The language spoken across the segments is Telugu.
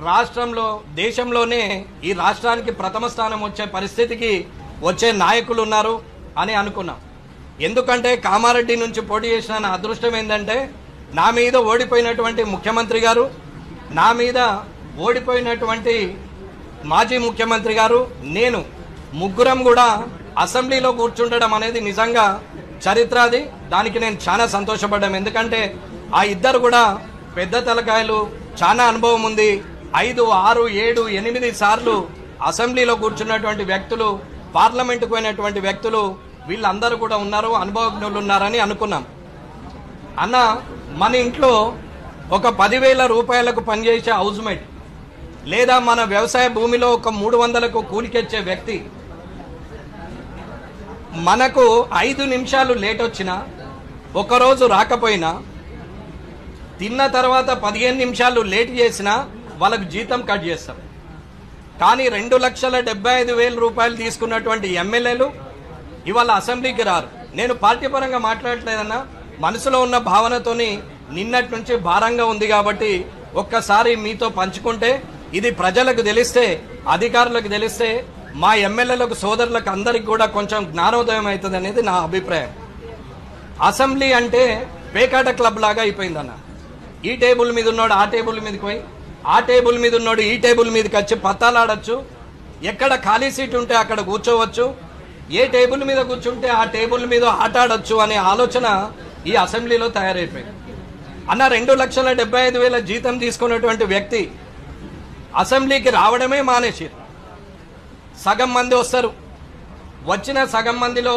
రాష్ట్రంలో దేశంలోనే ఈ రాష్ట్రానికి ప్రథమ స్థానం వచ్చే పరిస్థితికి వచ్చే నాయకులు ఉన్నారు అని అనుకున్నాం. ఎందుకంటే కామారెడ్డి నుంచి పోటీ చేసిన నా అదృష్టం ఏంటంటే నా మీద ఓడిపోయినటువంటి ముఖ్యమంత్రి గారు, నా మీద ఓడిపోయినటువంటి మాజీ ముఖ్యమంత్రి గారు, నేను ముగ్గురం కూడా అసెంబ్లీలో కూర్చుండడం అనేది నిజంగా చరిత్ర. అది దానికి నేను చాలా సంతోషపడ్డాను. ఎందుకంటే ఆ ఇద్దరు కూడా పెద్ద తలకాయలు, చాలా అనుభవం ఉంది. 5, 6, 7, 8 సార్లు అసెంబ్లీలో కూర్చున్నటువంటి వ్యక్తులు, పార్లమెంటుకు పోయినటువంటి వ్యక్తులు, వీళ్ళందరూ కూడా ఉన్నారు, అనుభవజ్ఞులు ఉన్నారని అనుకున్నాం. అన్న, మన ఇంట్లో ఒక 10,000 రూపాయలకు పనిచేసే హౌస్మేట్ లేదా మన వ్యవసాయ భూమిలో ఒక 300కు కూలికెచ్చే వ్యక్తి మనకు 5 నిమిషాలు లేట్ వచ్చినా, ఒకరోజు రాకపోయినా, తిన్న తర్వాత 15 నిమిషాలు లేట్ చేసినా వాళ్ళకు జీతం కట్ చేస్తాం. కానీ 2,75,000 రూపాయలు తీసుకున్నటువంటి ఎమ్మెల్యేలు ఇవాళ అసెంబ్లీకి రారు. నేను పార్టీ పరంగా మాట్లాడట్లేదన్నా, మనసులో ఉన్న భావనతోని నిన్నటి నుంచి భారంగా ఉంది కాబట్టి ఒక్కసారి మీతో పంచుకుంటే, ఇది ప్రజలకు తెలిస్తే, అధికారులకు తెలిస్తే, మా ఎమ్మెల్యేలకు, సోదరులకు అందరికి కూడా కొంచెం జ్ఞానోదయం అవుతుంది అనేది నా అభిప్రాయం. అసెంబ్లీ అంటే పేకాట క్లబ్ లాగా అయిపోయిందన్న. ఈ టేబుల్ మీద ఉన్నాడు ఆ టేబుల్ మీదకి పోయి, ఆ టేబుల్ మీద ఉన్నాడు ఈ టేబుల్ మీదకి వచ్చి పత్తాలాడచ్చు, ఎక్కడ ఖాళీ సీట్ ఉంటే అక్కడ కూర్చోవచ్చు, ఏ టేబుల్ మీద కూర్చుంటే ఆ టేబుల్ మీద ఆట ఆడొచ్చు అనే ఆలోచన ఈ అసెంబ్లీలో తయారైపోయింది. అన్న, 2,75,000 జీతం తీసుకున్నటువంటి వ్యక్తి అసెంబ్లీకి రావడమే మానేసారు. సగం మంది వస్తారు, వచ్చిన సగం మందిలో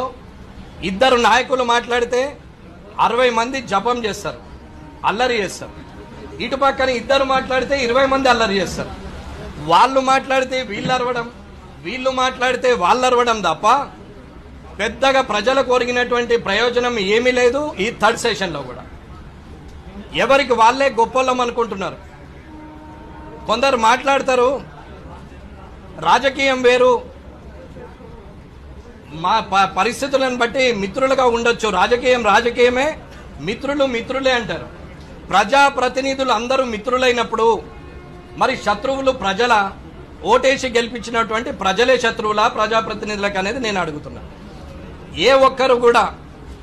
2 నాయకులు మాట్లాడితే 60 మంది జపం చేస్తారు, అల్లరి చేస్తారు. ఇటు పక్కన 2 మాట్లాడితే 20 మంది అల్లరి చేస్తారు. వాళ్ళు మాట్లాడితే వీళ్ళు అరవడం, వీళ్ళు మాట్లాడితే వాళ్ళు అరవడం తప్ప పెద్దగా ప్రజలకు ఒరిగినటువంటి ప్రయోజనం ఏమీ లేదు. ఈ 3rd సెషన్లో కూడా ఎవరికి వాళ్ళే గొప్పలం అనుకుంటున్నారు. కొందరు మాట్లాడతారు, రాజకీయం వేరు, మా పరిస్థితులను బట్టి మిత్రులుగా ఉండొచ్చు, రాజకీయం రాజకీయమే, మిత్రులు మిత్రులే అంటారు. ప్రజాప్రతినిధులు అందరూ మిత్రులైనప్పుడు మరి శత్రువులు ప్రజల, ఓటేసి గెలిపించినటువంటి ప్రజలే శత్రువులా ప్రజాప్రతినిధులకు అనేది నేను అడుగుతున్నా. ఏ ఒక్కరు కూడా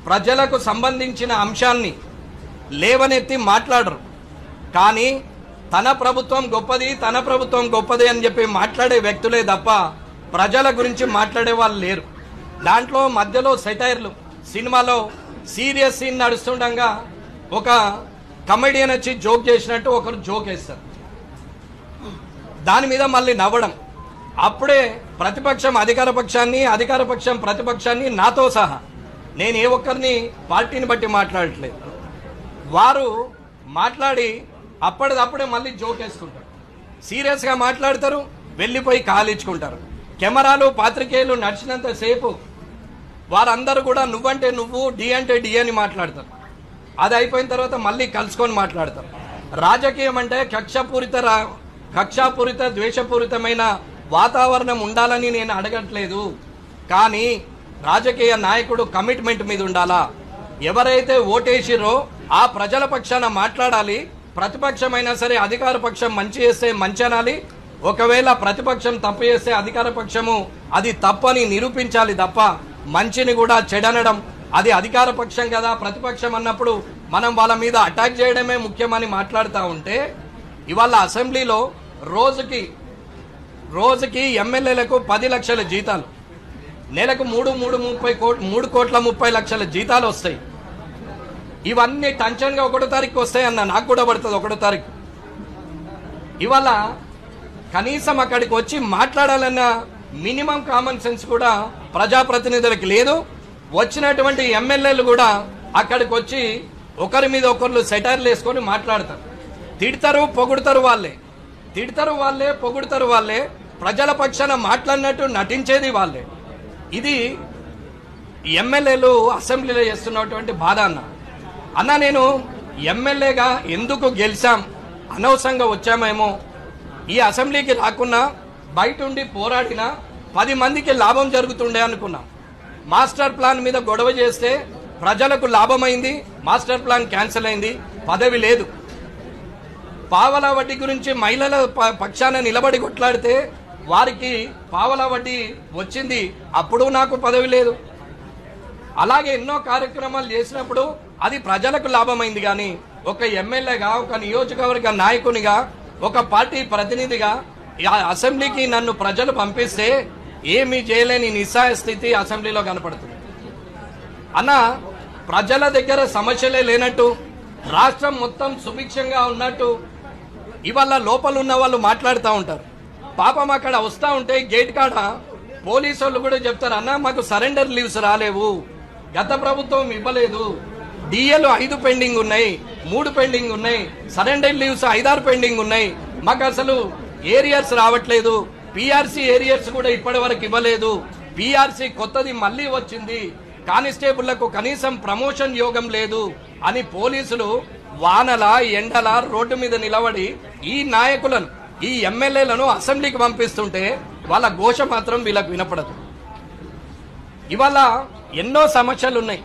ప్రజలకు సంబంధించిన అంశాన్ని లేవనెత్తి మాట్లాడరు. కానీ తన ప్రభుత్వం గొప్పది, తన ప్రభుత్వం గొప్పది అని చెప్పి మాట్లాడే వ్యక్తులే తప్ప ప్రజల గురించి మాట్లాడే వాళ్ళు లేరు. దాంట్లో మధ్యలో సెటైర్లు, సినిమాలో సీరియస్ సీన్ నడుస్తుండగా ఒక కమెడియన్ వచ్చి జోక్ చేసినట్టు ఒకరు జోక్ వేస్తారు, దాని మీద మళ్ళీ నవ్వడం. అప్పుడే ప్రతిపక్షం అధికార పక్షాన్ని, అధికార పక్షం ప్రతిపక్షాన్ని, నాతో సహా, నేను ఏ ఒక్కరిని పార్టీని బట్టి మాట్లాడట్లేదు, వారు మాట్లాడి అప్పటిదప్పుడే మళ్ళీ జోక్ వేసుకుంటారు, సీరియస్గా మాట్లాడతారు, వెళ్ళిపోయి కాలించుకుంటారు. కెమెరాలు, పాత్రికేయులు నడిచినంతసేపు వారందరూ కూడా నువ్వంటే నువ్వు, డి అంటే డి అని మాట్లాడతారు. అది అయిపోయిన తర్వాత మళ్ళీ కలుసుకొని మాట్లాడతారు. రాజకీయం అంటే కక్షాపూరిత ద్వేషపూరితమైన వాతావరణం ఉండాలని నేను అడగట్లేదు. కానీ రాజకీయ నాయకుడు కమిట్మెంట్ మీద ఉండాలా. ఎవరైతే ఓటేసిరో ఆ ప్రజల పక్షాన మాట్లాడాలి. ప్రతిపక్షమైనా సరే అధికార పక్షం మంచి చేస్తే మంచి అనాలి, ఒకవేళ ప్రతిపక్షం తప్పు చేస్తే అధికార పక్షము అది తప్పని నిరూపించాలి తప్ప మంచిని కూడా చెడనడం, అది అధికార పక్షం కదా, ప్రతిపక్షం అన్నప్పుడు మనం వాళ్ళ మీద అటాక్ చేయడమే ముఖ్యమని మాట్లాడుతూ ఉంటే, ఇవాళ అసెంబ్లీలో రోజుకి ఎమ్మెల్యేలకు 10 లక్షల జీతాలు, నెలకు 3,30,30,30,30,00,000 జీతాలు వస్తాయి. ఇవన్నీ టెన్షన్గా 1వ తారీఖు వస్తాయన్న, నాకు కూడా పడుతుంది 1వ తారీఖు. ఇవాళ కనీసం అక్కడికి వచ్చి మాట్లాడాలన్న మినిమం కామన్ సెన్స్ కూడా ప్రజాప్రతినిధులకు లేదు. వచ్చినటువంటి ఎమ్మెల్యేలు కూడా అక్కడికి వచ్చి ఒకరి మీద ఒకరు సెటైర్లు వేసుకొని మాట్లాడతారు. తిడతారు, పొగుడతారు వాళ్ళే, తిడతారు వాళ్ళే, పొగుడతారు వాళ్ళే, ప్రజల పక్షాన మాట్లాడినట్టు నటించేది వాళ్ళే. ఇది ఎమ్మెల్యేలు అసెంబ్లీలో చేస్తున్నటువంటి బాధ అన్న. నేను ఎమ్మెల్యేగా ఎందుకు గెలిచాం, అనవసరంగా వచ్చామేమో, ఈ అసెంబ్లీకి రాకున్నా బయట ఉండి పోరాడినా 10 మందికి లాభం జరుగుతుండే అనుకున్నాం. మాస్టర్ ప్లాన్ మీద గొడవ చేస్తే ప్రజలకు లాభమైంది, మాస్టర్ ప్లాన్ క్యాన్సిల్ అయింది, పదవి లేదు. పావలా వడ్డీ గురించి మహిళల పక్షాన నిలబడి కొట్లాడితే వారికి పావలా వడ్డీ వచ్చింది, అప్పుడు నాకు పదవి లేదు. అలాగే ఎన్నో కార్యక్రమాలు చేసినప్పుడు అది ప్రజలకు లాభమైంది. కానీ ఒక ఎమ్మెల్యేగా, ఒక నియోజకవర్గ నాయకునిగా, ఒక పార్టీ ప్రతినిధిగా అసెంబ్లీకి నన్ను ప్రజలు పంపిస్తే ఏమీ చేయలేని నిస్సహాయ స్థితి అసెంబ్లీలో కనపడుతుంది. అన్న, ప్రజల దగ్గర సమస్యలే లేనట్టు, రాష్ట్రం మొత్తం సుభిక్షంగా ఉన్నట్టు ఇవాళ లోపల ఉన్న వాళ్ళు మాట్లాడుతూ ఉంటారు. పాపం అక్కడ వస్తూ ఉంటే గేట్ కాడ పోలీసు వాళ్ళు కూడా చెప్తారు, అన్న మాకు సరెండర్ లీవ్స్ రాలేవు, గత ప్రభుత్వం ఇవ్వలేదు, డిఏలు 5 పెండింగ్ ఉన్నాయి, 3 పెండింగ్ ఉన్నాయి, సరెండర్ లీవ్స్ 5-6 పెండింగ్ ఉన్నాయి, మాకు అసలు ఏరియర్స్ రావట్లేదు, పిఆర్సీ ఏరియర్స్ కూడా ఇప్పటి వరకు ఇవ్వలేదు, పిఆర్సీ కొత్తది మళ్లీ వచ్చింది, కానిస్టేబుళ్లకు కనీసం ప్రమోషన్ యోగం లేదు అని పోలీసులు వానల ఎండల రోడ్డు మీద నిలబడి ఈ నాయకులను, ఈ ఎమ్మెల్యేలను అసెంబ్లీకి పంపిస్తుంటే వాళ్ళ ఘోష మాత్రం వీళ్ళకు వినపడదు. ఇవాళ ఎన్నో సమస్యలు ఉన్నాయి.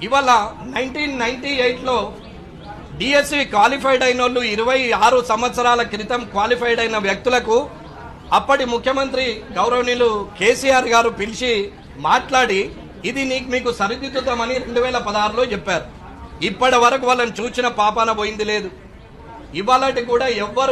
ఇవాళ 1998లో డిఎస్సి క్వాలిఫైడ్ అయిన వాళ్ళు 26 సంవత్సరాల క్రితం క్వాలిఫైడ్ అయిన వ్యక్తులకు అప్పటి ముఖ్యమంత్రి గౌరవనీయులు కేసీఆర్ గారు పిలిచి మాట్లాడి ఇది మీకు సరిదిద్దుతామని 2016లో చెప్పారు. ఇప్పటి వరకు వాళ్ళని చూసిన పాపాన పోయింది లేదు. ఇవాళటి కూడా ఎవ్వరు